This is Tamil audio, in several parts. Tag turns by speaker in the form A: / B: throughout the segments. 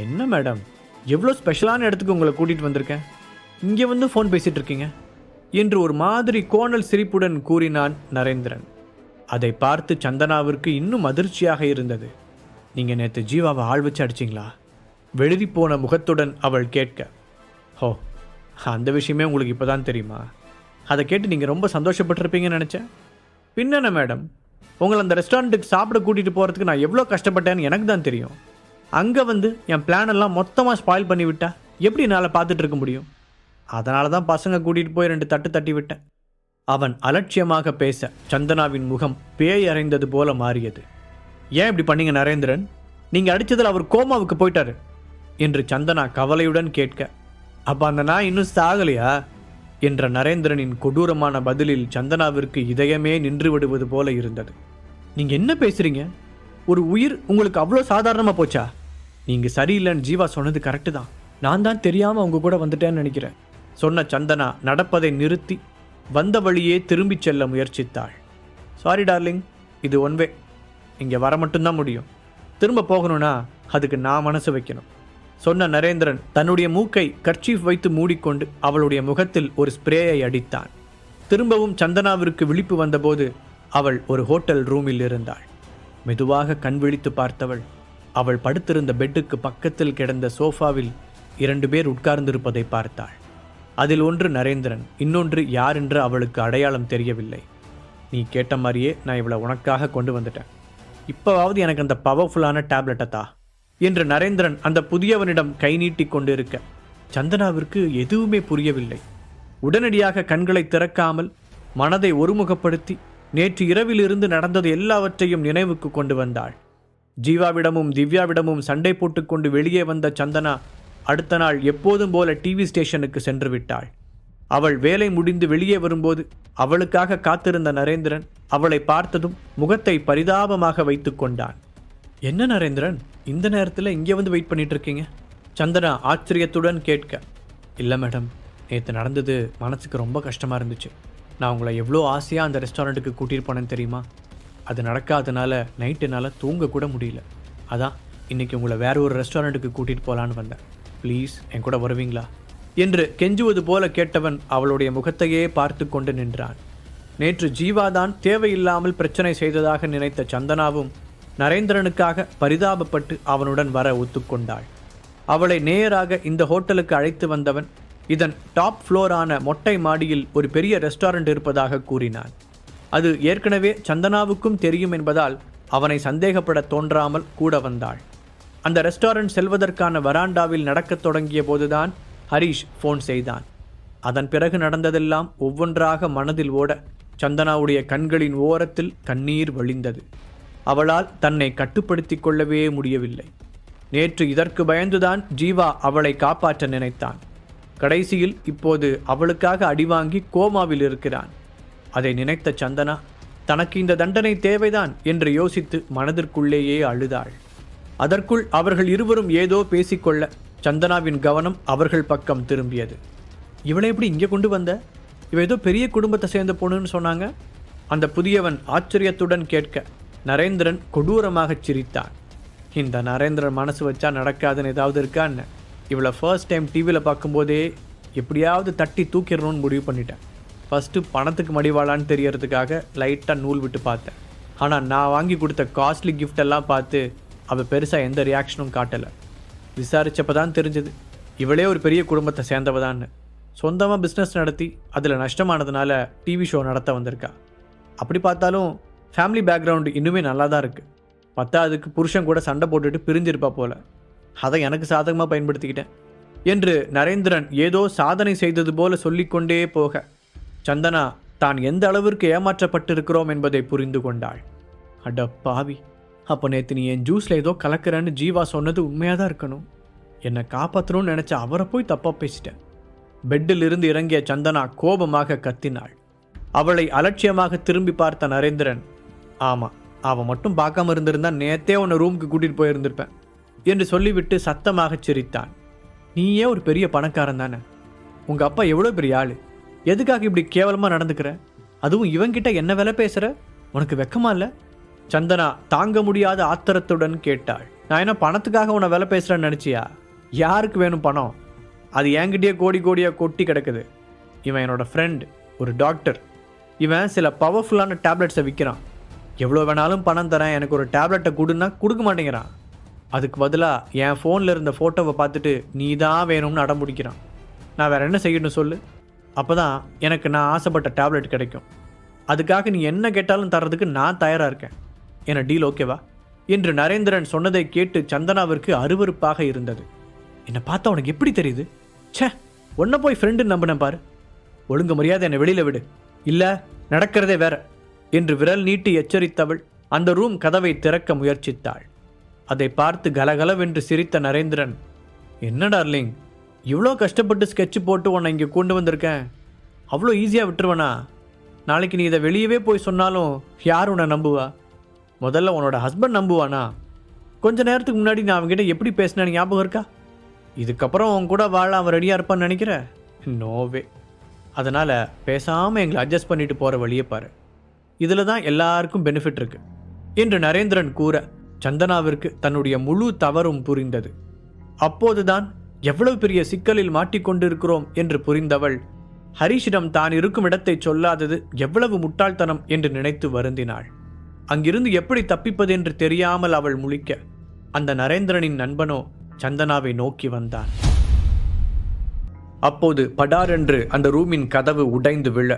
A: என்ன மேடம், எவ்வளோ ஸ்பெஷலான இடத்துக்கு உங்களை கூட்டிகிட்டு வந்திருக்கேன், இங்கே வந்து ஃபோன் பேசிகிட்டு இருக்கீங்க என்று ஒரு மாதிரி கோணல் சிரிப்புடன் கூறினான் நரேந்திரன். அதை பார்த்து சந்தனாவிற்கு இன்னும் அதிர்ச்சியாக இருந்தது. நீங்கள் நேற்று ஜீவாவை ஆள் வச்சு அடிச்சிங்களா? வெளிரி போன முகத்துடன் அவள் கேட்க, ஹோ, அந்த விஷயமே உங்களுக்கு இப்போ தான் தெரியுமா? அதை கேட்டு நீங்கள் ரொம்ப சந்தோஷப்பட்டிருப்பீங்கன்னு நினச்சேன். பின்னென்ன மேடம், உங்களை அந்த ரெஸ்டாரண்ட்டுக்கு சாப்பிட கூட்டிகிட்டு போகிறதுக்கு நான் எவ்வளோ கஷ்டப்பட்டேன்னு எனக்கு தான் தெரியும். அங்கே வந்து என் பிளானெல்லாம் மொத்தமாக ஸ்பாயில் பண்ணி விட்டா எப்படி என்னால் பார்த்துட்டு இருக்க முடியும்? அதனால தான் பசங்க கூட்டிகிட்டு போய் 2 தட்டு தட்டி விட்டேன். அவன் அலட்சியமாக பேச சந்தனாவின் முகம் பேய் அறைந்தது போல மாறியது. ஏன் இப்படி பண்ணீங்க நரேந்திரன்? நீங்கள் அடித்ததில் அவர் கோமாவுக்கு போயிட்டாரு என்று சந்தனா கவலையுடன் கேட்க, அப்போ அந்த நாய் இன்னும் சாகலையா என்ற நரேந்திரனின் கொடூரமான பதிலில் சந்தனாவிற்கு இதயமே நின்று விடுவது போல இருந்தது. நீங்கள் என்ன பேசுகிறீங்க? ஒரு உயிர் உங்களுக்கு அவ்வளோ சாதாரணமாக போச்சா? நீங்கள் சரியில்லைன்னு ஜீவா சொன்னது கரெக்டு தான். நான் தான் தெரியாமல் அவங்க கூட வந்துட்டேன்னு நினைக்கிறேன் சொன்ன சந்தனா நடப்பதை நிறுத்தி வந்த வழியே திரும்பிச் செல்ல முயற்சித்தாள். சாரி டார்லிங், இது ஒன் வே. இங்கே வர மட்டும்தான் முடியும். திரும்ப போகணும்னா அதுக்கு நான் மனசு வைக்கணும் சொன்ன நரேந்திரன் தன்னுடைய மூக்கை கர்ச்சீஃப் வைத்து மூடிக்கொண்டு அவளுடைய முகத்தில் ஒரு ஸ்ப்ரேயை அடித்தான். திரும்பவும் சந்தனாவிற்கு விழிப்பு வந்தபோது அவள் ஒரு ஹோட்டல் ரூமில் இருந்தாள். மெதுவாக கண் விழித்து பார்த்தவள் அவள் படுத்திருந்த பெட்டுக்கு பக்கத்தில் கிடந்த சோஃபாவில் 2 பேர் உட்கார்ந்திருப்பதை பார்த்தாள். அதில் ஒன்று நரேந்திரன், இன்னொன்று யார் என்று அவளுக்கு அடையாளம் தெரியவில்லை. நீ கேட்ட மாதிரியே நான் இவளை உனக்காக கொண்டு வந்துட்டேன். இப்போவாவது எனக்கு அந்த பவர்ஃபுல்லான டேப்லெட்டை தா என்று நரேந்திரன் அந்த புதியவனிடம் கை நீட்டி கொண்டிருக்க சந்தனாவிற்கு எதுவுமே புரியவில்லை. உடனடியாக கண்களை திறக்காமல் மனதை ஒருமுகப்படுத்தி நேற்று இரவிலிருந்து நடந்தது எல்லாவற்றையும் நினைவுக்கு கொண்டு வந்தாள். ஜீவாவிடமும் திவ்யாவிடமும் சண்டை போட்டுக்கொண்டு வெளியே வந்த சந்தனா அடுத்த நாள் எப்போதும் போல டிவி ஸ்டேஷனுக்கு சென்று விட்டாள். அவள் வேலை முடிந்து வெளியே வரும்போது அவளுக்காக காத்திருந்த நரேந்திரன் அவளை பார்த்ததும் முகத்தை பரிதாபமாக வைத்து கொண்டான். என்ன நரேந்திரன், இந்த நேரத்தில் இங்கே வந்து வெயிட் பண்ணிட்டு இருக்கீங்க? சந்தனா ஆச்சரியத்துடன் கேட்க, இல்லை மேடம், நேற்று நடந்தது மனசுக்கு ரொம்ப கஷ்டமாக இருந்துச்சு. நான் உங்களை எவ்வளோ ஆசையாக அந்த ரெஸ்டாரண்ட்டுக்கு கூட்டிகிட்டு போனேன்னு தெரியுமா? அது நடக்காதனால நைட்டு என்னால் தூங்க கூட முடியல. அதான் இன்றைக்கி உங்களை வேற ஒரு ரெஸ்டாரண்ட்டுக்கு கூட்டிகிட்டு போகலான்னு வந்தேன். ப்ளீஸ் என் கூட வருவீங்களா என்று கெஞ்சுவது போல கேட்டவன் அவளுடைய முகத்தையே பார்த்து கொண்டு நின்றான். நேற்று ஜீவாதான் தேவையில்லாமல் பிரச்சனை செய்ததாக நினைத்த சந்தனாவும் நரேந்திரனுக்காக பரிதாபப்பட்டு அவனுடன் வர ஒத்துக்கொண்டாள். அவளை நேராக இந்த ஹோட்டலுக்கு அழைத்து வந்தவன் இதன் டாப் ஃப்ளோரான மொட்டை மாடியில் ஒரு பெரிய ரெஸ்டாரண்ட் இருப்பதாக கூறினான். அது ஏற்கனவே சந்தனாவுக்கும் தெரியும் என்பதால் அவனை சந்தேகப்பட தோன்றாமல் கூட வந்தாள். அந்த ரெஸ்டாரண்ட் செல்வதற்கான வராண்டாவில் நடக்கத் தொடங்கிய போதுதான் ஹரீஷ் ஃபோன் செய்தான். அதன் பிறகு நடந்ததெல்லாம் ஒவ்வொன்றாக மனதில் ஓட சந்தனாவுடைய கண்களின் ஓரத்தில் கண்ணீர் வழிந்தது. அவளால் தன்னை கட்டுப்படுத்தி கொள்ளவே முடியவில்லை. நேற்று இதற்கு பயந்துதான் ஜீவா அவளை காப்பாற்ற நினைத்தான். கடைசியில் இப்போது அவளுக்காக அடிவாங்கி கோமாவில் இருக்கிறான். அதை நினைத்த சந்தனா தனக்கு இந்த தண்டனை தேவைதான் என்று யோசித்து மனதிற்குள்ளேயே அழுதாள். அதற்குள் அவர்கள் இருவரும் ஏதோ பேசிக்கொள்ள சந்தனாவின் கவனம் அவர்கள் பக்கம் திரும்பியது. இவளை எப்படி இங்கே கொண்டு வந்த? இவ ஏதோ பெரிய குடும்பத்தை சேர்ந்த பொண்ணுன்னு சொன்னாங்க. அந்த புதியவன் ஆச்சரியத்துடன் கேட்க நரேந்திரன் கொடூரமாகச் சிரித்தான். இந்த நரேந்திரன் மனசு வச்சா நடக்காதுன்னு ஏதாவது இருக்கான்னு இவளை ஃபர்ஸ்ட் டைம் டிவியில் பார்க்கும்போதே எப்படியாவது தட்டி தூக்கிடணும்னு முடிவு பண்ணிட்டேன். ஃபஸ்ட்டு பணத்துக்கு மடிவாளான்னு தெரியறதுக்காக லைட்டாக நூல் விட்டு பார்த்தேன். ஆனால் நான் வாங்கி கொடுத்த காஸ்ட்லி கிஃப்டெல்லாம் பார்த்து அவள் பெருசாக எந்த ரியாக்ஷனும் காட்டலை. விசாரித்தப்போ தான் தெரிஞ்சது இவளே ஒரு பெரிய குடும்பத்தை சேர்ந்தவதான்னு. சொந்தமாக பிஸ்னஸ் நடத்தி அதில் நஷ்டமானதுனால டிவி ஷோ நடத்த வந்திருக்கா. அப்படி பார்த்தாலும் ஃபேமிலி பேக்ரவுண்டு இன்னுமே நல்லா தான் இருக்குது. பத்தாவதுக்கு புருஷன் கூட சண்டை போட்டுட்டு பிரிஞ்சிருப்பா போல். அதை எனக்கு சாதகமாக பயன்படுத்திக்கிட்டேன் என்று நரேந்திரன் ஏதோ சாதனை செய்தது போல சொல்லிக்கொண்டே போக சந்தனா தான் எந்த அளவிற்கு ஏமாற்றப்பட்டிருக்கிறோம் என்பதை புரிந்து கொண்டாள். அட பாவி, அப்போ நேற்று நீ என் ஜூஸில் ஏதோ கலக்கிறேன்னு ஜீவா சொன்னது உண்மையாக தான் இருக்கணும். என்னை காப்பாற்றணும்னு நினச்ச அவரை போய் தப்பாக பேசிட்டேன். பெட்டில் இருந்து இறங்கிய சந்தனா கோபமாக கத்தினாள். அவளை அலட்சியமாக திரும்பி பார்த்த நரேந்திரன், ஆமாம், அவன் மட்டும் பார்க்காம இருந்திருந்தா நேத்தே உன்னை ரூமுக்கு கூட்டிகிட்டு போயிருந்திருப்பேன் என்று சொல்லிவிட்டு சத்தமாக சிரித்தான். நீயே ஒரு பெரிய பணக்காரன் தானே. உங்கள் அப்பா எவ்வளோ பெரிய ஆள். எதுக்காக இப்படி கேவலமாக நடந்துக்கிற? அதுவும் இவங்கிட்ட என்ன வேலை பேசுகிற? உனக்கு வெக்கமா இல்லை? சந்தனா தாங்க முடியாத ஆத்திரத்துடன் கேட்டாள். நான் என்ன பணத்துக்காக உன்னை வேலை பேசுகிறேன்னு நினச்சியா? யாருக்கு வேணும் பணம்? அது என்கிட்டயே கோடி கோடியாக கொட்டி கிடக்குது. இவன் என்னோட ஃப்ரெண்ட், ஒரு டாக்டர். இவன் சில பவர்ஃபுல்லான டேப்லெட்ஸை விற்கிறான். எவ்வளோ வேணாலும் பணம் தரேன், எனக்கு ஒரு டேப்லெட்டை கொடுன்னா கொடுக்க மாட்டேங்கிறான். அதுக்கு பதிலாக என் ஃபோனில் இருந்த ஃபோட்டோவை பார்த்துட்டு நீ தான் வேணும்னு அடம் பிடிக்கிறான். நான் வேறு என்ன செய்யணும் சொல்லு? அப்போ தான் எனக்கு நான் ஆசைப்பட்ட டேப்லெட் கிடைக்கும். அதுக்காக நீ என்ன கேட்டாலும் தர்றதுக்கு நான் தயாராக இருக்கேன். என்ன டீல் ஓகேவா என்று நரேந்திரன் சொன்னதை கேட்டு சந்தனாவிற்கு அருவருப்பாக இருந்தது. என்னை பார்த்தா உனக்கு எப்படி தெரியுது? ச்சே, ஒன்றை போய் ஃப்ரெண்டுன்னு நம்பினேன் பாரு. ஒழுங்கு மரியாதை என்னை வெளியில் விடு, இல்லை நடக்கிறதே வேற என்று விரல் நீட்டி எச்சரித்தவள் அந்த ரூம் கதவை திறக்க முயற்சித்தாள். அதை பார்த்து கலகலவென்று சிரித்த நரேந்திரன், என்ன டார்லிங், இவ்வளோ கஷ்டப்பட்டு ஸ்கெட்ச் போட்டு உன்னை இங்கே கொண்டு வந்திருக்கேன், அவ்வளோ ஈஸியாக விட்டுருவனா? நாளைக்கு நீ இதை வெளியவே போய் சொன்னாலும் யார் உன்னை நம்புவா? முதல்ல உன்னோட ஹஸ்பண்ட் நம்புவானா? கொஞ்ச நேரத்துக்கு முன்னாடி நான் அவங்ககிட்ட எப்படி பேசினேன்னு ஞாபகம் இருக்கா? இதுக்கப்புறம் உன் கூட வாழ அவன் ரெடியாக இருப்பான்னு நினைக்கிற? நோவே. அதனால் பேசாமல் எங்களை அட்ஜஸ்ட் பண்ணிட்டு போகிற வழியை பாரு. இதில் தான் எல்லாருக்கும் பெனிஃபிட் இருக்குது என்று நரேந்திரன் கூற சந்தனாவிற்கு தன்னுடைய முழு தவறும் புரிந்தது. அப்போதுதான் எவ்வளவு பெரிய சிக்கலில் மாட்டிக்கொண்டிருக்கிறோம் என்று புரிந்தவள் ஹரிஷிடம் தான் இருக்கும் இடத்தை சொல்லாதது எவ்வளவு முட்டாள்தனம் என்று நினைத்து வருந்தினாள். அங்கிருந்து எப்படி தப்பிப்பது என்று தெரியாமல் அவள் முழிக்க அந்த நரேந்திரனின் நண்பனோ சந்தனாவை நோக்கி வந்தான். அப்போது படாரென்று அந்த ரூமின் கதவு உடைந்து விழ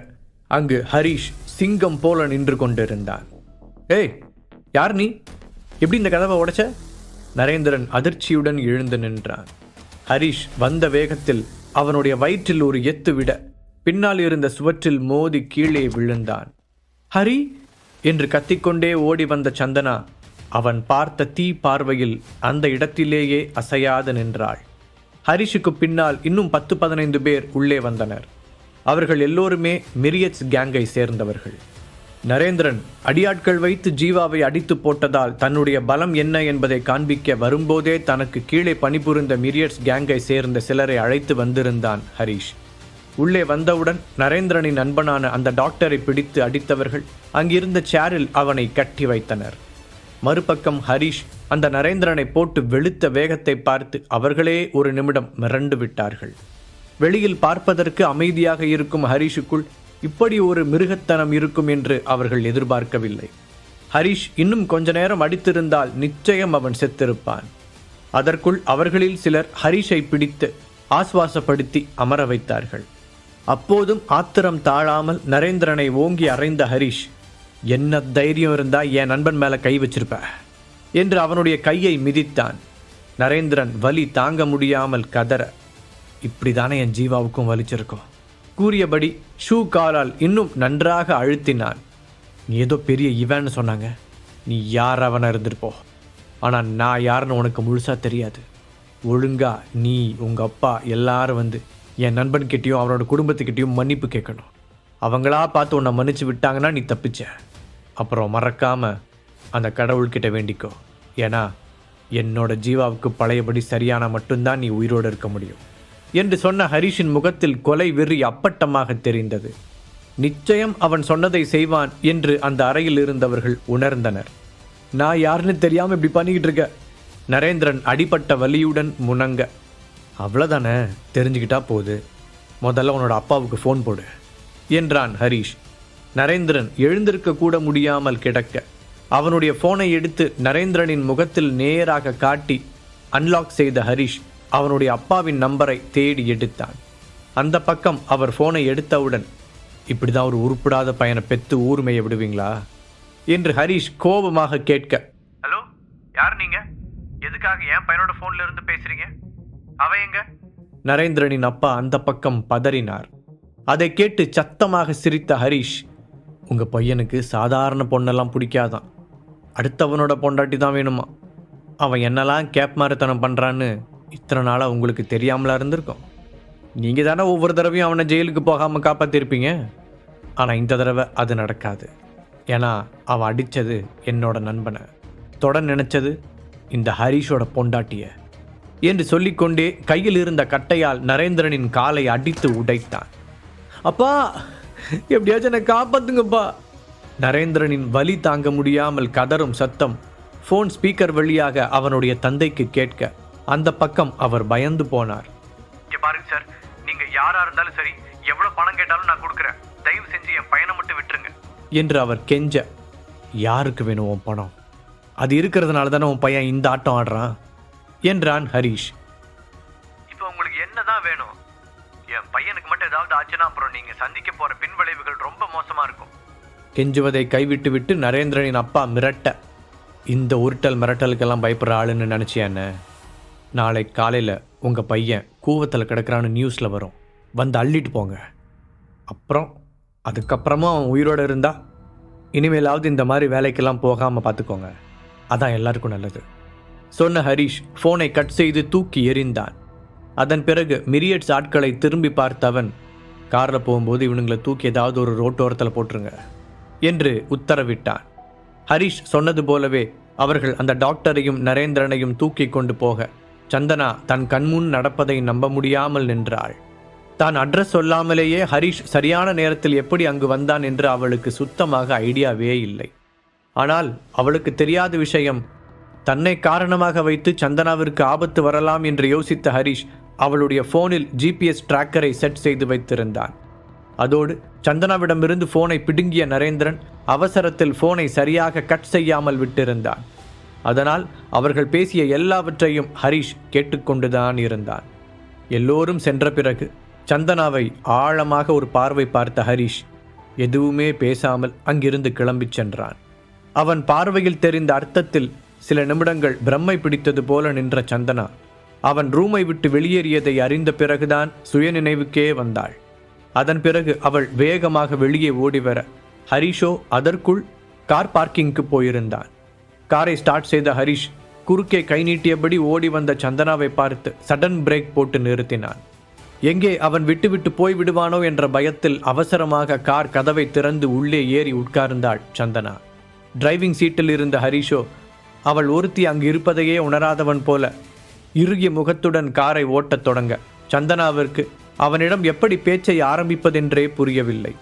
A: அங்கு ஹரிஷ் சிங்கம் போல நின்று கொண்டிருந்தான். ஏய், யார் நீ? எப்படி இந்த கதவை உடைச்ச? நரேந்திரன் அதிர்ச்சியுடன் எழுந்து நின்றான். ஹரிஷ் வந்த வேகத்தில் அவனுடைய வயிற்றில் ஒரு எத்து விட பின்னால் இருந்த சுவற்றில் மோதி கீழே விழுந்தான். ஹரி என்று கத்திக்கொண்டே ஓடி வந்த சந்தனா அவன் பார்த்த தீ பார்வையில் அந்த இடத்திலேயே அசையாது நின்றாள். ஹரிஷுக்கு பின்னால் இன்னும் 10-15 பேர் உள்ளே வந்தனர். அவர்கள் எல்லோருமே மிரியட்ஸ் கேங்கை சேர்ந்தவர்கள். நரேந்திரன் அடியாட்கள் வைத்து ஜீவாவை அடித்து போட்டதால் தன்னுடைய பலம் என்ன என்பதை காண்பிக்க வரும்போதே தனக்கு கீழே பணிபுரிந்த மிரியட்ஸ் கேங்கை சேர்ந்த சிலரை அழைத்து வந்திருந்தான் ஹரிஷ். உள்ளே வந்தவுடன் நரேந்திரனின் நண்பனான அந்த டாக்டரை பிடித்து அடித்தவர்கள் அங்கிருந்த சேரில் அவனை கட்டி வைத்தனர். மறுபக்கம் ஹரிஷ் அந்த நரேந்திரனை போட்டு வெளுத்த வேகத்தை பார்த்து அவர்களே ஒரு நிமிடம் மிரண்டு விட்டார்கள். வெளியில் பார்ப்பதற்கு அமைதியாக இருக்கும் ஹரிஷுக்குள் இப்படி ஒரு மிருகத்தனம் இருக்கும் என்று அவர்கள் எதிர்பார்க்கவில்லை. ஹரிஷ் இன்னும் கொஞ்ச நேரம் அடித்திருந்தால் நிச்சயம் அவன் செத்திருப்பான். அதற்குள் அவர்களில் சிலர் ஹரிஷை பிடித்து ஆஸ்வாசப்படுத்தி அமர வைத்தார்கள். அப்போதும் ஆத்திரம் தாழாமல் நரேந்திரனை ஓங்கி அறைந்த ஹரிஷ், என்ன தைரியம் இருந்தா என் நண்பன் மேல கை வச்சிருப்ப என்று அவனுடைய கையை மிதித்தான். நரேந்திரன் வலி தாங்க முடியாமல் கதற, இப்படிதானே என் ஜீவாவுக்கும் வலிச்சிருக்கும் கூறியபடி ஷூ காலால் இன்னும் நன்றாக அழுத்தினான். நீ ஏதோ பெரிய இவன்னு சொன்னாங்க, நீ யார் அவனை இருந்திருப்போ, ஆனால் நான் யாருன்னு உனக்கு முழுசா தெரியாது. ஒழுங்கா நீ உங்கள் அப்பா எல்லாரும் வந்து என் நண்பன்கிட்டையும் அவனோட குடும்பத்துக்கிட்டையும் மன்னிப்பு கேட்கணும். அவங்களா பார்த்து உன்னை மன்னிச்சு விட்டாங்கன்னா நீ தப்பிச்ச. அப்புறம் மறக்காமல் அந்த கடவுள்கிட்ட வேண்டிக்கோ. ஏன்னா என்னோட ஜீவாவுக்கு பழையபடி சரியான மட்டும்தான் நீ உயிரோடு இருக்க முடியும் என்று சொன்ன ஹரிஷின் முகத்தில் கொலை வெறி அப்பட்டமாக தெரிந்தது. நிச்சயம் அவன் சொன்னதை செய்வான் என்று அந்த அறையில் இருந்தவர்கள் உணர்ந்தனர். நான் யாருன்னு தெரியாமல் இப்படி பண்ணிக்கிட்டு இருக்க. நரேந்திரன் அடிபட்ட வலியுடன் முனங்க. அவ்வளோதானே, தெரிஞ்சுக்கிட்டா போகுது. முதல்ல உன்னோட அப்பாவுக்கு ஃபோன் போடு என்றான் ஹரிஷ். நரேந்திரன் எழுந்திருக்க கூட முடியாமல் கிடக்க அவனுடைய ஃபோனை எடுத்து நரேந்திரனின் முகத்தில் நேராக காட்டி அன்லாக் செய்த ஹரிஷ் அவனுடைய அப்பாவின் நம்பரை தேடி எடுத்தான். அந்த பக்கம் அவர் ஃபோனை எடுத்தவுடன், இப்படி தான் ஒரு உருப்படாத பையனை பெற்று ஊர்மையை விடுவீங்களா என்று ஹரிஷ் கோபமாக கேட்க, ஹலோ, யார் நீங்க? எதுக்காக என் பையனோட ஃபோன்ல இருந்து பேசுறீங்க? அவ எங்க? நரேந்திரனின் அப்பா அந்த பக்கம் பதறினார். அதை கேட்டு சத்தமாக சிரித்த ஹரிஷ், உங்க பையனுக்கு சாதாரண பொண்ணெல்லாம் பிடிக்காதான், அடுத்தவனோட பொண்டாட்டி தான் வேணுமா. அவன் என்னெல்லாம் கேப் மாரித்தனம் பண்ணுறான்னு இத்தனை நாளாக உங்களுக்கு தெரியாமலா இருந்திருக்கும். நீங்கள் தானே ஒவ்வொரு தடவையும் அவனை ஜெயிலுக்கு போகாமல் காப்பாற்றிருப்பீங்க. ஆனால் இந்த தடவை அது நடக்காது. ஏன்னா அவன் அடித்தது என்னோட நண்பனை, தொட நினைச்சது இந்த ஹரிஷோட பொண்டாட்டிய என்று சொல்லிக்கொண்டே கையில் இருந்த கட்டையால் நரேந்திரனின் காலை அடித்து உடைத்தான். அப்பா, எப்படியாச்சும் என்னை காப்பாத்துங்கப்பா. நரேந்திரனின் வலி தாங்க முடியாமல் கதறும் சத்தம் ஃபோன் ஸ்பீக்கர் வழியாக அவனுடைய தந்தைக்கு கேட்க அந்த பக்கம் அவர் பயந்து போனார். பாருங்க சார், நீங்க யாரா இருந்தாலும் சரி, எவ்வளவு பணம் கேட்டாலும் நான் கொடுக்குறேன், தயவு செஞ்சு என் பையனை மட்டும் விட்டுருங்க என்று அவர் கெஞ்ச. யாருக்கு வேணும் உன் பணம்? அது இருக்கிறதுனால தானே உன் பையன் இந்த ஆட்டம் ஆடுறான் என்றான் ஹரீஷ். இப்போ உங்களுக்கு என்னதான் வேணும்? என் பையனுக்கு மட்டும் ஏதாவது ஆச்சுன்னா அப்புறம் நீங்க சந்திக்க போற பின்விளைவுகள் ரொம்ப மோசமா இருக்கும். கெஞ்சுவதை கைவிட்டு விட்டு நரேந்திரனின் அப்பா மிரட்ட, இந்த உருட்டல் மிரட்டலுக்கெல்லாம் பயப்படுற ஆளுன்னு நினச்சியான்னு? நாளை காலையில் உங்கள் பையன் கூவத்தில் கிடக்கிறான்னு நியூஸில் வரும், வந்து அள்ளிட்டு போங்க. அதுக்கப்புறமா அவன் உயிரோடு இருந்தால் இனிமேலாவது இந்த மாதிரி வேலைக்கெல்லாம் போகாமல் பார்த்துக்கோங்க, அதான் எல்லாருக்கும் நல்லது சொன்ன ஹரீஷ் ஃபோனை கட் செய்து தூக்கி எறிந்தான். அதன் பிறகு மிரியட்ஸ் ஆட்களை திரும்பி பார்த்தவன், காரில் போகும்போது இவனுங்களை தூக்கி ஏதாவது ஒரு ரோட்டோரத்தில் போட்டுருங்க என்று உத்தரவிட்டான். ஹரீஷ் சொன்னது போலவே அவர்கள் அந்த டாக்டரையும் நரேந்திரனையும் தூக்கி கொண்டு போக சந்தனா தன் கண்முன் நடப்பதை நம்ப முடியாமல் நின்றாள். தான் அட்ரஸ் சொல்லாமலேயே ஹரீஷ் சரியான நேரத்தில் எப்படி அங்கு வந்தான் என்று அவளுக்கு சுத்தமாக ஐடியாவே இல்லை. ஆனால் அவளுக்கு தெரியாத விஷயம், தன்னை காரணமாக வைத்து சந்தனாவிற்கு ஆபத்து வரலாம் என்று யோசித்த ஹரீஷ் அவளுடைய ஃபோனில் ஜிபிஎஸ் டிராக்கரை செட் செய்து வைத்திருந்தான். அதோடு சந்தனாவிடமிருந்து ஃபோனை பிடுங்கிய நரேந்திரன் அவசரத்தில் ஃபோனை சரியாக கட் செய்யாமல் விட்டிருந்தான். அதனால் அவர்கள் பேசிய எல்லாவற்றையும் ஹரீஷ் கேட்டுக்கொண்டுதான் இருந்தான். எல்லோரும் சென்ற பிறகு சந்தனாவை ஆழமாக ஒரு பார்வை பார்த்த ஹரீஷ் எதுவுமே பேசாமல் அங்கிருந்து கிளம்பிச் சென்றான். அவன் பார்வையில் தெரிந்த அர்த்தத்தில் சில நிமிடங்கள் பிரம்மை பிடித்தது போல நின்ற சந்தனா அவன் ரூமை விட்டு வெளியேறியதை அறிந்த பிறகுதான் சுயநினைவுக்கே வந்தாள். அதன் பிறகு அவள் வேகமாக வெளியே ஓடிவர ஹரீஷோ அதற்குள் கார் பார்க்கிங்க்கு போயிருந்தான். காரை ஸ்டார்ட் செய்த ஹரீஷ் குறுக்கே கை நீட்டியபடி ஓடி வந்த சந்தனாவை பார்த்து சடன் பிரேக் போட்டு நிறுத்தினான். எங்கே அவன் விட்டுவிட்டு போய் விடுவானோ என்ற பயத்தில் அவசரமாக கார் கதவை திறந்து உள்ளே ஏறி உட்கார்ந்தாள் சந்தனா. டிரைவிங் சீட்டில் இருந்த ஹரீஷோ அவள் ஒருத்தி அங்கு இருப்பதையே உணராதவன் போல இறுகிய முகத்துடன் காரை ஓட்டத் தொடங்க சந்தனாவிற்கு அவனிடம் எப்படி பேச்சை ஆரம்பிப்பதென்றே புரியவில்லை.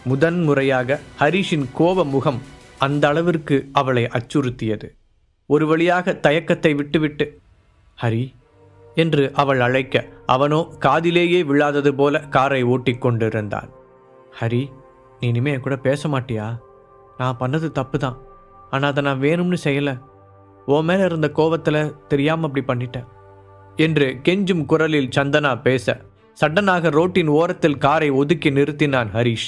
A: முதன் முறையாக ஹரீஷின் கோப முகம் அந்த அளவிற்கு அவளை அச்சுறுத்தியது. ஒரு வழியாக தயக்கத்தை விட்டுவிட்டு ஹரி என்று அவள் அழைக்க அவனோ காதிலேயே விழாதது போல காரை ஓட்டிக்கொண்டிருந்தான். ஹரி, நீ இனிமே என் கூட பேச மாட்டியா? நான் பண்ணது தப்பு தான், ஆனால் அதை நான் வேணும்னு செய்யலை. உன் மேலே இருந்த கோபத்தில் தெரியாமல் அப்படி பண்ணிட்டேன் என்று கெஞ்சும் குரலில் சந்தனா பேச சடனாக ரோட்டின் ஓரத்தில் காரை ஒதுக்கி நிறுத்தினான் ஹரீஷ்.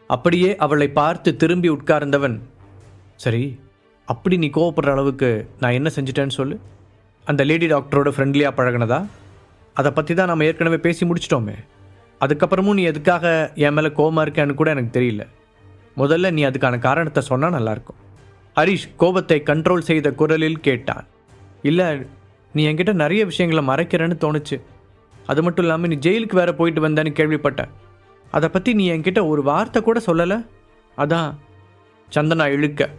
A: அப்படியே அவளை பார்த்து திரும்பி உட்கார்ந்தவன், சரி, அப்படி நீ கோவப்படுற அளவுக்கு நான் என்ன செஞ்சிட்டேன்னு சொல்லு. அந்த லேடி டாக்டரோட ஃப்ரெண்ட்லியாக பழகினதா? அதை பற்றி தான் நம்ம ஏற்கனவே பேசி முடிச்சிட்டோமே. அதுக்கப்புறமும் நீ எதுக்காக என் மேலே கோபமாக இருக்கேன்னு கூட எனக்கு தெரியல. முதல்ல நீ அதுக்கான காரணத்தை சொன்னால் நல்லாயிருக்கும். ஹரீஷ் கோபத்தை கண்ட்ரோல் செய்த குரலில் கேட்டான். இல்லை, நீ என்கிட்ட நிறைய விஷயங்களை மறைக்கிறேன்னு தோணுச்சு. அது மட்டும் இல்லாமல் நீ ஜெயிலுக்கு வேற போயிட்டு வந்தேன்னு கேள்விப்பட்டேன். அதை பற்றி நீ என்கிட்ட ஒரு வார்த்தை கூட சொல்லலை. அதான். சந்தனா இழுக்க,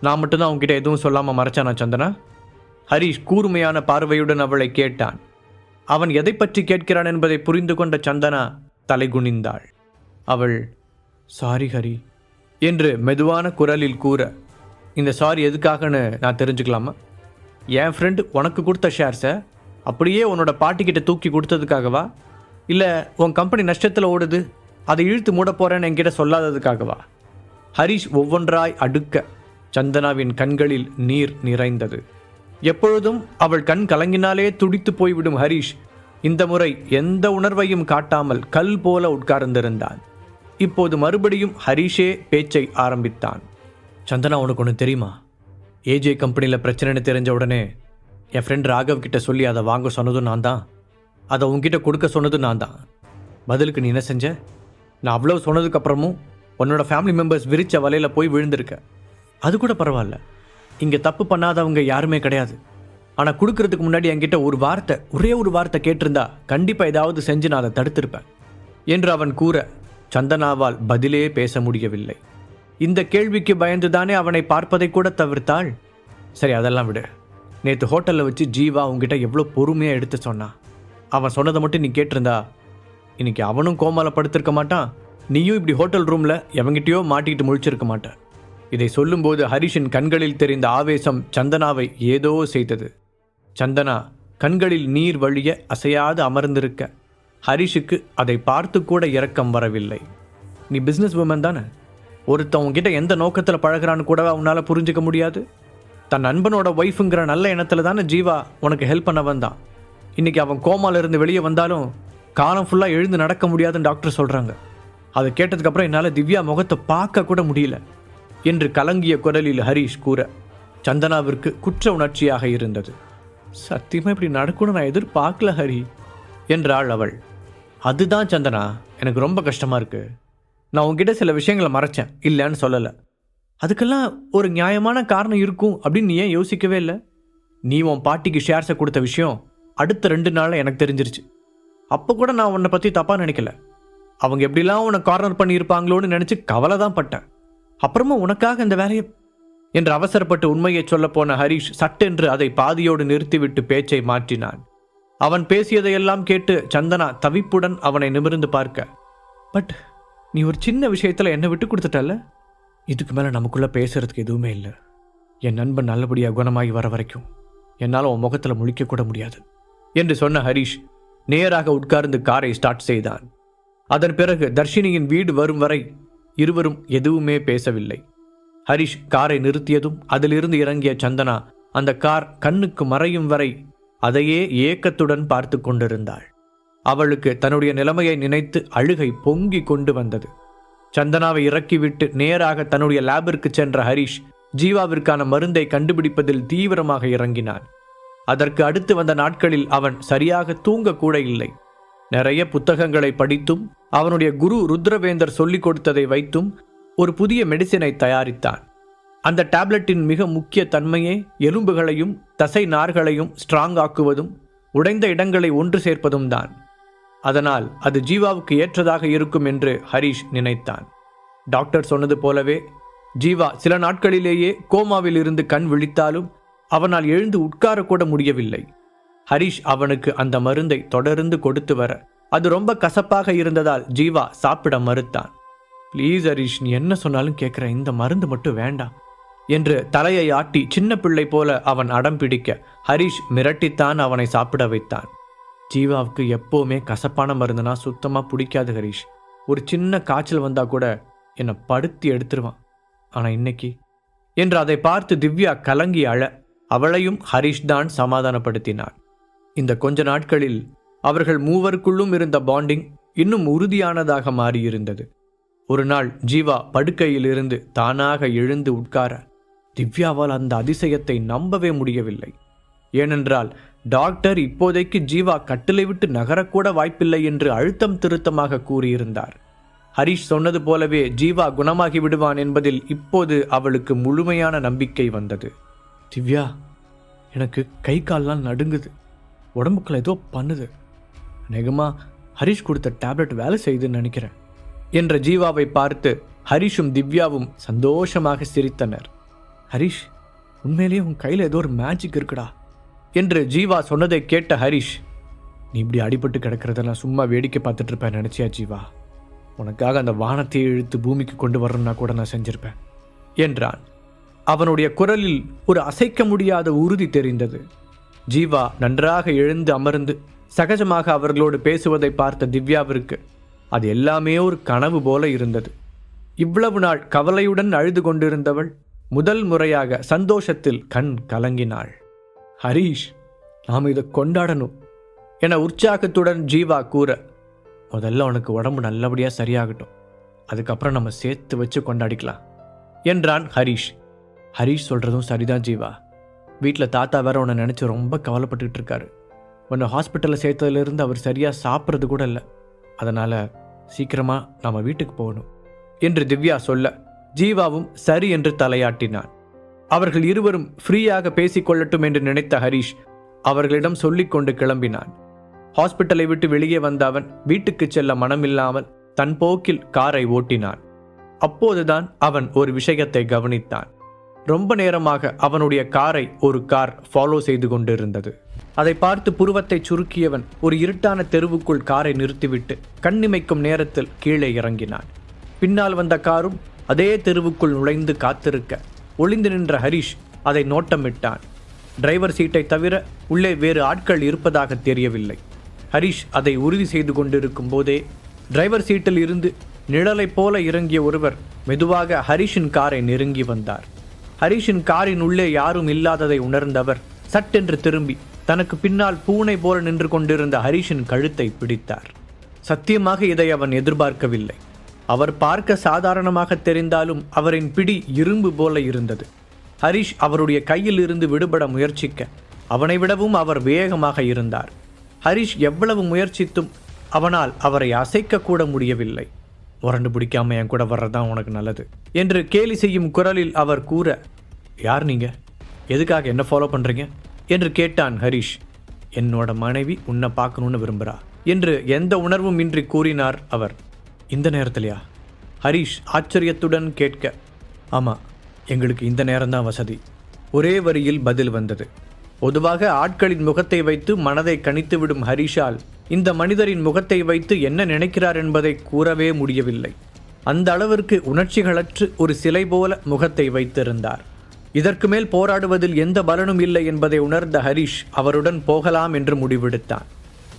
A: நான் மட்டும்தான் உன்கிட்ட எதுவும் சொல்லாமல் மறைச்சானா சந்தனா? ஹரீஷ் கூர்மையான பார்வையுடன் அவளை கேட்டான். அவன் எதை பற்றி கேட்கிறான் என்பதை புரிந்து கொண்ட சந்தனா தலை குனிந்தாள். அவள், சாரி ஹரி என்று மெதுவான குரலில் கூற, இந்த சாரி எதுக்காகன்னு நான் தெரிஞ்சுக்கலாமா? என் ஃப்ரெண்டு உனக்கு கொடுத்த ஷேர்ஸை அப்படியே உன்னோட பாட்டிக்கிட்ட தூக்கி கொடுத்ததுக்காகவா? இல்லை உன் கம்பெனி நஷ்டத்தில் ஓடுது, அதை இழுத்து மூட போகிறேன்னு என்கிட்ட சொல்லாததுக்காகவா? ஹரீஷ் ஒவ்வொன்றாய் அடுக்க சந்தனாவின் கண்களில் நீர் நிறைந்தது. எப்பொழுதும் அவள் கண் கலங்கினாலே துடித்து போய்விடும் ஹரீஷ் இந்த முறை எந்த உணர்வையும் காட்டாமல் கல் போல உட்கார்ந்திருந்தான். இப்போது மறுபடியும் ஹரீஷே பேச்சை ஆரம்பித்தான். சந்தனா, உனக்கு ஒன்று தெரியுமா? ஏஜே கம்பெனியில் பிரச்சனைன்னு தெரிஞ்ச உடனே என் ஃப்ரெண்ட் ராகவ் கிட்ட சொல்லி அதை வாங்க சொன்னதும் நான் தான், அதை உங்ககிட்ட கொடுக்க சொன்னதும் நான் தான். பதிலுக்கு நீ என்ன செஞ்ச? நான் அவ்வளோ சொன்னதுக்கப்புறமும் உன்னோட ஃபேமிலி மெம்பர்ஸ் விரிச்ச வலையில் போய் விழுந்திருக்க. அது கூட பரவாயில்ல, இங்கே தப்பு பண்ணாதவங்க யாருமே கிடையாது. ஆனால் கொடுக்கறதுக்கு முன்னாடி என்கிட்ட ஒரே ஒரு வார்த்தை கேட்டிருந்தா கண்டிப்பாக ஏதாவது செஞ்சு நான் அதை தடுத்திருப்பேன் என்று அவன் கூற சந்தனாவால் பதிலே பேச முடியவில்லை. இந்த கேள்விக்கு பயந்துதானே அவனை பார்ப்பதை கூட தவிர்த்தாள். சரி, அதெல்லாம் விடு. நேற்று ஹோட்டலில் வச்சு ஜீவா உங்ககிட்ட எவ்வளோ பொறுமையாக எடுத்து சொன்னான். அவன் சொன்னதை மட்டும் நீ கேட்டிருந்தா இன்னைக்கு அவனும் கோமால படுத்திருக்க மாட்டான், நீயும் இப்படி ஹோட்டல் ரூமில் எவங்கிட்டயோ மாட்டிக்கிட்டு முழிச்சிருக்க மாட்டேன். இதை சொல்லும்போது ஹரிஷின் கண்களில் தெரிந்த ஆவேசம் சந்தனாவை ஏதோ செய்தது. சந்தனா கண்களில் நீர் வழிய அசையாது அமர்ந்திருக்க ஹரிஷுக்கு அதை பார்த்து கூட இரக்கம் வரவில்லை. நீ பிஸ்னஸ் உமன் தானே? ஒருத்தவங்கிட்ட எந்த நோக்கத்தில் பழகிறான்னு கூட உன்னால் புரிஞ்சிக்க முடியாது? தன் நண்பனோட ஒய்ஃபுங்கிற நல்ல எண்ணத்தில் தானே ஜீவா உனக்கு ஹெல்ப் பண்ண வந்தான். இன்றைக்கி அவன் கோமாலிருந்து வெளியே வந்தாலும் காலம் ஃபுல்லாக எழுந்து நடக்க முடியாதுன்னு டாக்டர் சொல்கிறாங்க. அதை கேட்டதுக்கப்புறம் என்னால் திவ்யா முகத்தை பார்க்க கூட முடியல என்று கலங்கிய குரலில் ஹரிஷ் கூற சந்தனாவிற்கு குற்ற உணர்ச்சியாக இருந்தது. சத்தியமாக இப்படி நடக்கணும்னு நான் எதிர்பார்க்கல ஹரி என்றாள் அவள். அதுதான் சந்தனா, எனக்கு ரொம்ப கஷ்டமாக இருக்குது. நான் உங்ககிட்ட சில விஷயங்களை மறைச்சேன், இல்லைன்னு சொல்லலை. அதுக்கெல்லாம் ஒரு நியாயமான காரணம் இருக்கும் அப்படின்னு நீ ஏன் யோசிக்கவே இல்லை? நீ உன் பாட்டிக்கு ஷேர்ஸை கொடுத்த விஷயம் அடுத்த 2 நாளில் எனக்கு தெரிஞ்சிருச்சு. அப்போ கூட நான் உன்னை பற்றி தப்பாக நினைக்கல. அவங்க எப்படிலாம் உன்னை கார்னர் பண்ணியிருப்பாங்களோன்னு நினச்சி கவலை தான் பட்டேன். அப்புறமா உனக்காக இந்த வேலையை என்று அவசரப்பட்டு உண்மையை சொல்லப்போன ஹரிஷ் சட்டென்று அதை பாதியோடு நிறுத்திவிட்டு பேச்சை மாற்றினான். அவன் பேசியதையெல்லாம் கேட்டு சந்தனா தவிப்புடன் அவனை நிமிர்ந்து பார்க்க, பட் நீ ஒரு சின்ன விஷயத்தில் என்னை விட்டு கொடுத்துட்டல்ல? இதுக்கு மேலே நமக்குள்ளே பேசுறதுக்கு எதுவுமே இல்லை. என் நண்பன் நல்லபடியாக குணமாகி வர வரைக்கும் என்னால் உன் முகத்தில் முழிக்கக்கூட முடியாது என்று சொன்ன ஹரிஷ் நேராக உட்கார்ந்து காரை ஸ்டார்ட் செய்தான். அதன் பிறகு தர்ஷினியின் வீடு வரும் வரை இருவரும் எதுவுமே பேசவில்லை. ஹரிஷ் காரை நிறுத்தியதும் அதிலிருந்து இறங்கிய சந்தனா அந்த கார் கண்ணுக்கு மறையும் வரை அதையே ஏக்கத்துடன் பார்த்து கொண்டிருந்தாள். அவளுக்கு தன்னுடைய நிலைமையை நினைத்து அழுகை பொங்கி கொண்டு வந்தது. சந்தனாவை இறக்கிவிட்டு நேராக தன்னுடைய லேபிற்கு சென்ற ஹரிஷ் ஜீவாவிற்கான மருந்தை கண்டுபிடிப்பதில் தீவிரமாக இறங்கினான். அதற்கு அடுத்து வந்த நாட்களில் அவன் சரியாக தூங்கக்கூட இல்லை. நிறைய புத்தகங்களை படித்தும் அவனுடைய குரு ருத்ரவேந்தர் சொல்லிக் கொடுத்ததை வைத்தும் ஒரு புதிய மெடிசினை தயாரித்தான். அந்த டேப்லெட்டின் மிக முக்கிய தன்மையே எலும்புகளையும் தசை நார்களையும் ஸ்ட்ராங் ஆக்குவதும் உடைந்த இடங்களை ஒன்று சேர்ப்பதும் தான். அதனால் அது ஜீவாவுக்கு ஏற்றதாக இருக்கும் என்று ஹரிஷ் நினைத்தான். டாக்டர் சொன்னது போலவே ஜீவா சில நாட்களிலேயே கோமாவில் இருந்து கண் விழித்தாலும் அவனால் எழுந்து உட்காரக்கூட முடியவில்லை. ஹரிஷ் அவனுக்கு அந்த மருந்தை தொடர்ந்து கொடுத்து வர அது ரொம்ப கசப்பாக இருந்ததால் ஜீவா சாப்பிட மறுத்தான். ப்ளீஸ் ஹரிஷ், நீ என்ன சொன்னாலும் கேட்குற, இந்த மருந்து மட்டும் வேண்டாம் என்று தலையை ஆட்டி சின்ன பிள்ளை போல அவன் அடம் பிடிக்க ஹரிஷ் மிரட்டித்தான் அவனை சாப்பிட வைத்தான். ஜீவாவுக்கு எப்போவுமே கசப்பான மருந்துனா சுத்தமாக பிடிக்காது ஹரிஷ். ஒரு சின்ன காய்ச்சல் வந்தால் கூட என்னை படுத்தி எடுத்துருவான். ஆனால் இன்னைக்கு என்று அதை பார்த்து திவ்யா கலங்கி அழ அவளையும் ஹரிஷ் தான் சமாதானப்படுத்தினான். இந்த கொஞ்ச நாட்களில் அவர்கள் மூவருக்குள்ளும் இருந்த பாண்டிங் இன்னும் உறுதியானதாக மாறியிருந்தது. ஒரு நாள் ஜீவா படுக்கையில் இருந்து தானாக எழுந்து உட்கார திவ்யாவால் அந்த அதிசயத்தை நம்பவே முடியவில்லை. ஏனென்றால் டாக்டர் இப்போதைக்கு ஜீவா கட்டிலை விட்டு நகரக்கூட வாய்ப்பில்லை என்று அழுத்தம் திருத்தமாக கூறியிருந்தார். ஹரிஷ் சொன்னது போலவே ஜீவா குணமாகி விடுவான் என்பதில் இப்போது அவளுக்கு முழுமையான நம்பிக்கை வந்தது. திவ்யா, எனக்கு கை கால்லாம் நடுங்குது, உடம்புக்குள்ள ஏதோ பண்ணுது, அநேகமா ஹரிஷ் கொடுத்த டேப்லெட் வேலை செய்யுதுன்னு நினைக்கிறேன் என்ற ஜீவாவை பார்த்து ஹரிஷும் திவ்யாவும் சந்தோஷமாக சிரித்தனர். ஹரிஷ், உண்மையிலேயே உன் கையில் ஏதோ ஒரு மேஜிக் இருக்குடா என்று ஜீவா சொன்னதை கேட்ட ஹரிஷ், நீ இப்படி அடிபட்டு கிடக்கிறதெல்லாம் சும்மா வேடிக்கை பார்த்துட்டு இருப்பேன் நினச்சியா ஜீவா? உனக்காக அந்த வானத்தை இழுத்து பூமிக்கு கொண்டு வரணும்னா கூட நான் செஞ்சிருப்பேன் என்றான். அவனுடைய குரலில் ஒரு அசைக்க முடியாத உறுதி தெரிந்தது. ஜீவா நன்றாக எழுந்து அமர்ந்து சகஜமாக அவர்களோடு பேசுவதை பார்த்த திவ்யாவிற்கு அது எல்லாமே ஒரு கனவு போல இருந்தது. இவ்வளவு நாள் கவலையுடன் அழுது கொண்டிருந்தவள் முதல் முறையாக சந்தோஷத்தில் கண் கலங்கினாள். ஹரிஷ், நாம் இதை கொண்டாடணும் என உற்சாகத்துடன் ஜீவா கூற, முதல்ல உனக்கு உடம்பு நல்லபடியாக சரியாகட்டும், அதுக்கப்புறம் நம்ம சேர்த்து வச்சு கொண்டாடிக்கலாம் என்றான் ஹரிஷ். ஹரிஷ் சொல்கிறதும் சரிதான் ஜீவா. வீட்டில் தாத்தா வேற உன்னை நினச்சி ரொம்ப கவலைப்பட்டுக்கிட்டு இருக்காரு. உன்னை ஹாஸ்பிட்டலில் சேர்த்ததுலேருந்து அவர் சரியாக சாப்பிட்றது கூட இல்லை. அதனால் சீக்கிரமாக நம்ம வீட்டுக்கு போகணும் என்று திவ்யா சொல்ல ஜீவாவும் சரி என்று தலையாட்டினான். அவர்கள் இருவரும் ஃப்ரீயாக பேசிக்கொள்ளட்டும் என்று நினைத்த ஹரிஷ் அவர்களிடம் சொல்லிக்கொண்டு கிளம்பினான். ஹாஸ்பிட்டலை விட்டு வெளியே வந்த அவன் வீட்டுக்கு செல்ல மனமில்லாமல் தன் போக்கில் காரை ஓட்டினான். அப்போதுதான் அவன் ஒரு விஷயத்தை கவனித்தான். ரொம்ப நேரமாக அவனுடைய காரை ஒரு கார் ஃபாலோ செய்து கொண்டிருந்தது. அதை பார்த்து புருவத்தை சுருக்கியவன் ஒரு இருட்டான தெருவுக்குள் காரை நிறுத்திவிட்டு கண்ணிமைக்கும் நேரத்தில் கீழே இறங்கினான். பின்னால் வந்த காரும் அதே தெருவுக்குள் நுழைந்து காத்திருக்க ஒளிந்து நின்ற ஹரிஷ் அதை நோட்டமிட்டான். டிரைவர் சீட்டை தவிர உள்ளே வேறு ஆட்கள் இருப்பதாக தெரியவில்லை. ஹரிஷ் அதை உறுதி செய்து கொண்டிருக்கும் போதே டிரைவர் சீட்டில் இருந்து நிழலைப் போல இறங்கிய ஒருவர் மெதுவாக ஹரிஷின் காரை நெருங்கி வந்தார். ஹரிஷின் காரின் உள்ளே யாரும் இல்லாததை உணர்ந்தவர் சட்டென்று திரும்பி தனக்கு பின்னால் பூனை போல நின்று கொண்டிருந்த ஹரிஷின் கழுத்தை பிடித்தார். சத்தியமாக இதை அவன் எதிர்பார்க்கவில்லை. அவர் பார்க்க சாதாரணமாக தெரிந்தாலும் அவரின் பிடி இரும்பு போல இருந்தது. ஹரிஷ் அவருடைய கையில் இருந்து விடுபட முயற்சிக்க அவனை விடவும் அவர் வேகமாக இருந்தார். ஹரிஷ் எவ்வளவு முயற்சித்தும் அவனால் அவரை அசைக்க கூட முடியவில்லை. உரண்டு பிடிக்காம என் கூட வர்றதான் உனக்கு நல்லது என்று கேலி செய்யும் குரலில் அவர் கூற, யார் நீங்க, எதுக்காக என்ன ஃபாலோ பண்றீங்க என்று கேட்டான் ஹரிஷ். என்னோட மனைவி உன்னை பார்க்கணும்னு விரும்புகிறா என்று எந்த உணர்வும் இன்றி கூறினார் அவர். இந்த நேரத்திலையா? ஹரிஷ் ஆச்சரியத்துடன் கேட்க, ஆமாம், எங்களுக்கு இந்த நேரம்தான் வசதி. ஒரே வரியில் பதில் வந்தது. பொதுவாக ஆட்களின் முகத்தை வைத்து மனதை கணித்துவிடும் ஹரிஷால் இந்த மனிதரின் முகத்தை வைத்து என்ன நினைக்கிறார் என்பதை கூறவே முடியவில்லை. அந்த அளவிற்கு உணர்ச்சிகளற்று ஒரு சிலை போல முகத்தை வைத்திருந்தார். இதற்கு மேல் போராடுவதில் எந்த பலனும் இல்லை என்பதை உணர்ந்த ஹரிஷ் அவருடன் போகலாம் என்று முடிவெடுத்தான்.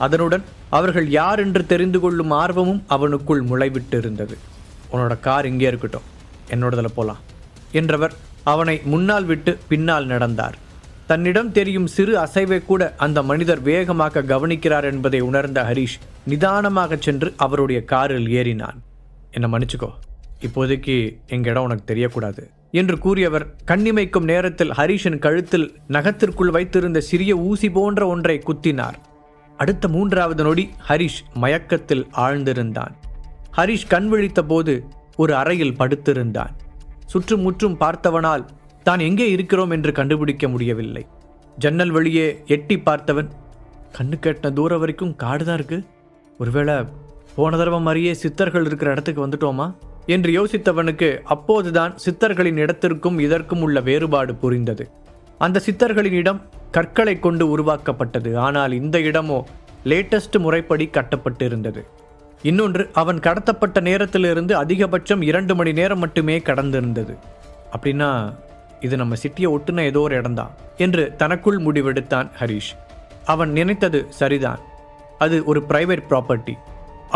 A: அதனுடன் அவர்கள் யார் என்று தெரிந்து கொள்ளும் ஆர்வமும் அவனுக்குள் முளைவிட்டிருந்தது. உன்னோட கார் இங்கே இருக்கட்டும், என்னோடதில் போகலாம் என்றவர் அவனை முன்னால் விட்டு பின்னால் நடந்தார். தன்னிடம் தெரியும் சிறு அசைவை கூட அந்த மனிதர் வேகமாக கவனிக்கிறார் என்பதை உணர்ந்த ஹரிஷ் நிதானமாக சென்று அவருடைய காரில் ஏறினான். என்னை மன்னிச்சுக்கோ, இப்போதைக்கு எங்கள் இடம் உனக்கு தெரியக்கூடாது என்று கூறியவர் கண்ணிமைக்கும் நேரத்தில் ஹரிஷின் கழுத்தில் நகத்திற்குள் வைத்திருந்த சிறிய ஊசி போன்ற ஒன்றை குத்தினார். அடுத்த 3வது நொடி ஹரிஷ் மயக்கத்தில் ஆழ்ந்திருந்தான். ஹரிஷ் கண் விழித்த போது ஒரு அறையில் படுத்திருந்தான். சுற்றும் முற்றும் பார்த்தவனால் தான் எங்கே இருக்கிறோம் என்று கண்டுபிடிக்க முடியவில்லை. ஜன்னல் வழியே எட்டி பார்த்தவன், கண்ணு கெட்டின தூரம் வரைக்கும் காடுதான் இருக்கு, ஒருவேளை போன தடவை மாதிரியே சித்தர்கள் இருக்கிற இடத்துக்கு வந்துட்டோமா என்று யோசித்தவனுக்கு அப்போதுதான் சித்தர்களின் இடத்திற்கும் இதற்கும் உள்ள வேறுபாடு புரிந்தது. அந்த சித்தர்களின் இடம் கற்களை கொண்டு உருவாக்கப்பட்டது. ஆனால் இந்த இடமோ லேட்டஸ்ட் முறைப்படி கட்டப்பட்டிருந்தது. இன்னொன்று, அவன் கடத்தப்பட்ட நேரத்திலிருந்து அதிகபட்சம் 2 மணி நேரம் மட்டுமே கடந்திருந்தது. அப்படின்னா இது நம்ம சிட்டியை ஒட்டுன ஏதோ ஒரு இடம்தான் என்று தனக்குள் முடிவெடுத்தான் ஹரிஷ். அவன் நினைத்தது சரிதான். அது ஒரு பிரைவேட் ப்ராப்பர்ட்டி.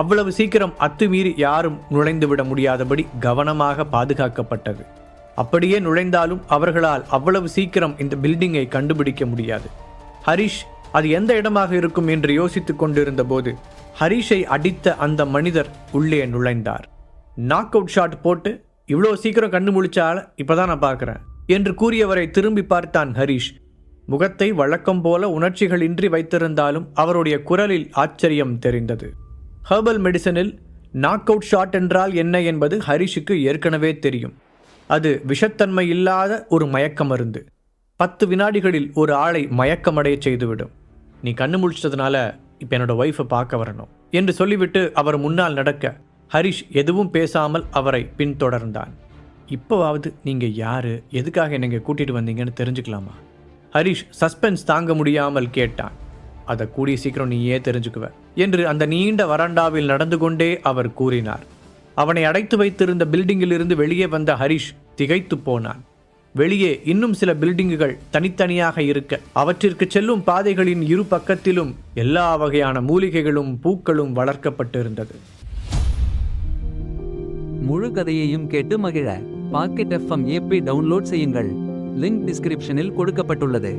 A: அவ்வளவு சீக்கிரம் அத்துமீறி யாரும் நுழைந்துவிட முடியாதபடி கவனமாக பாதுகாக்கப்பட்டது. அப்படியே நுழைந்தாலும் அவர்களால் அவ்வளவு சீக்கிரம் இந்த பில்டிங்கை கண்டுபிடிக்க முடியாது. ஹரிஷ் அது எந்த இடமாக இருக்கும் என்று யோசித்துக் கொண்டிருந்த போது ஹரிஷை அடித்த அந்த மனிதர் உள்ளே நுழைந்தார். நாக் அவுட் ஷாட் போட்டு இவ்வளோ சீக்கிரம் கண்டு முழிச்சால இப்பதான் நான் பார்க்குறேன் என்று கூறியவரை திரும்பி பார்த்தான் ஹரிஷ். முகத்தை வழக்கம் போல உணர்ச்சிகளின்றி வைத்திருந்தாலும் அவருடைய குரலில் ஆச்சரியம் தெரிந்தது. ஹெர்பல் மெடிசனில் நாக் அவுட் ஷாட் என்றால் என்ன என்பது ஹரிஷுக்கு ஏற்கனவே தெரியும். அது விஷத்தன்மை இல்லாத ஒரு மயக்க மருந்து. 10 வினாடிகளில் ஒரு ஆளை மயக்கமடைய செய்துவிடும். நீ கண்ணு முழிச்சதுனால இப்போ என்னோட ஒய்ஃபை பார்க்க வரணும் என்று சொல்லிவிட்டு அவர் முன்னால் நடக்க ஹரிஷ் எதுவும் பேசாமல் அவரை பின்தொடர்ந்தான். இப்போவாவது நீங்கள் யார், எதுக்காக என்னை கூட்டிகிட்டு வந்தீங்கன்னு தெரிஞ்சுக்கலாமா? ஹரிஷ் சஸ்பென்ஸ் தாங்க முடியாமல் கேட்டான். அதை கூடிய சீக்கிரம் நீயே தெரிஞ்சுக்குவ என்று அந்த நீண்ட வராண்டாவில் நடந்து கொண்டே அவர் கூறினார். அவனை அடைத்து வைத்திருந்த பில்டிங்கில் இருந்து வெளியே வந்த ஹரிஷ் திகைத்து போனான். வெளியே இன்னும் சில பில்டிங்குகள் தனித்தனியாக இருக்க அவற்றிற்கு செல்லும் பாதைகளின் இரு பக்கத்திலும் எல்லா வகையான மூலிகைகளும் பூக்களும் வளர்க்கப்பட்டிருந்தது.
B: முழு கதையையும் கேட்டு மகிழ பாக்கெட் FM ஆப்பை டவுன்லோட் செய்யுங்கள். லிங்க் டிஸ்கிரிப்ஷனில் கொடுக்கப்பட்டுள்ளது.